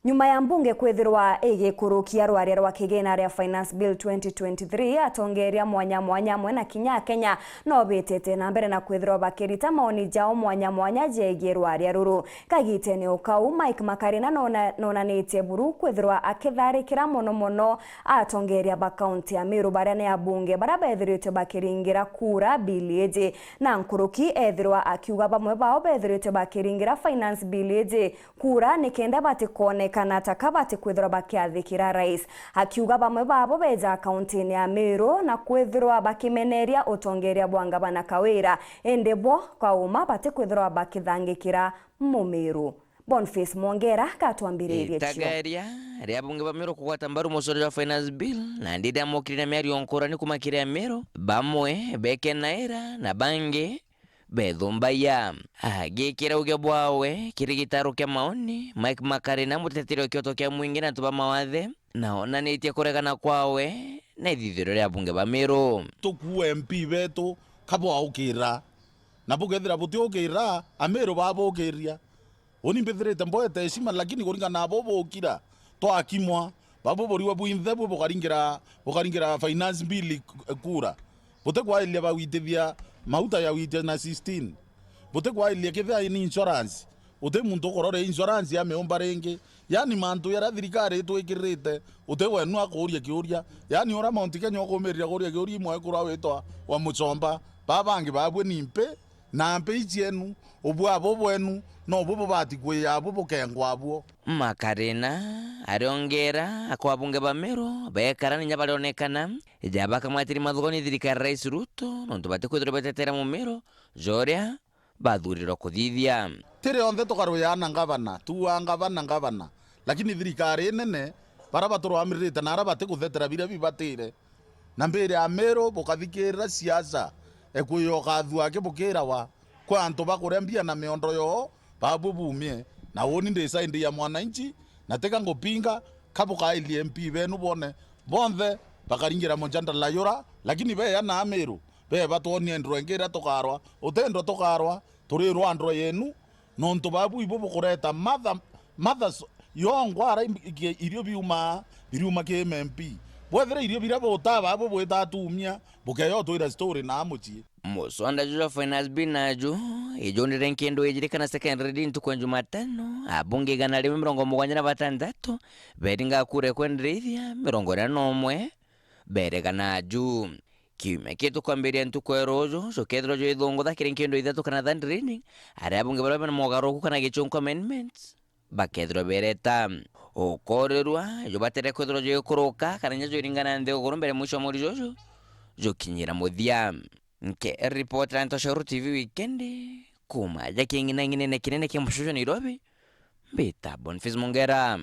Nyuma ya mbunge kwithirwa igikurukia rwaria rwa kigina ria Finance Bill 2023 atongeria mwanya mwena kinya Kenya no bitete na mbere na kwithirwa bakirita maoni jao mwanya jegie rwaria ruru kagitene ukau Mike Makarina nonanitie buru kwithirwa akitharikira mono atongeria ba county ya Meru baria ne abunge bara bethirite bakiringira kura bill na nkuruki ethirwa akiuga bamwe bao bethirite bakiringira Finance Bill kura nikenda batikone kana takabati kwithirwa bakiathikira rais akiuga bamwe babo beja kaunti ya Meru na kwithirwa bakimeneria utongeria bwangabana kawira endebo kwa uma bati kwithirwa bakithangikira Mumeru. Boniface Mwongera katwambiririe tagaria ria bunge ba Meru kugwata mbaru musoro wa Finance Bill na ndida mokirina miari onkora ni kumakira Meru bamwe bekenaira na bange bethumbaya agikira uge bwawe kirigitaro kya maoni Mike Makarina mutetero kyoto kya mwingi na tuba mawathe naona nitie kuregana kwawe na ithithiro ria bunge ba Meru tuku MP betu kabo aukira na bugethira butiukira Ameru babukiria oni mbethirite mboete heshima lakini kuringana nabo bukira twakimwa babo boriwa buinthe bukaringira Finance Bill kura butekwa ile bawitithia mauta ya wite na 16 butekwa ile kethia ni insurance ute muntu korore insurance ya meomba renge yani mantu ya thirikari twikirite ute wenu akuria kiuria yani ora mount Kenya ukomeria kuria kiuria imwe kura wetwa wa muchomba babangi babwe nimpe na mpe ichenu obwabo bwenu no bubo bati kwe abo bukengwa abo. Makarina ariongera akwa bunge ba Meru bekarani nyabalonekana jabaka mwatiri mathugoni thirikari rais Ruto nontu bati kwithira betetera mu Meru joria bathuriro kuthithia tire onthe tukaruyana ngavana ngavana lakini thirikari nene bara baturamirite na arabati kuthetera bire bibatire na mbere ya Meru bukathikirira siasa ekuyoka thuake bukira wa kwa antu bakurembia na miondo yo babu bumie na woni ndesa ndi ya mwananchi nateka ngopinga kabuka ili MP benu bone bonthe bakaringira monjanda layora lakini be ya na Meru be batoni endrengera tokarwa utendo tokarwa turirwa andro yenu nonto babu ibo bukureta mothers yongwara irio biuma ke MP bwethera irio birabo utaba abo bwetatumia bukeyo toira story na amuchi musonda juja Finance Bill naju ijondire nkendo ejirikana secondary din tu kwa Jumatano abunge gana limwe 76 beringa kure kwendrithia 41 berega naju kiume kitu kwambiria ntuko erojo so kedro jo idongo thakire nkendo ithatu kana thandrini ari abunge bara bana mogaruku kana gichunko amendments bakedro bereta okorerwa jo batere kwedro jo kuruka kana nyajo iringana nde ogoro mwisho muri jojo jo kinyira muthia nke report la Ntosho TV weekend kuma jaki ngine kinene kimushojo Nairobi beta Boniface Mwongera.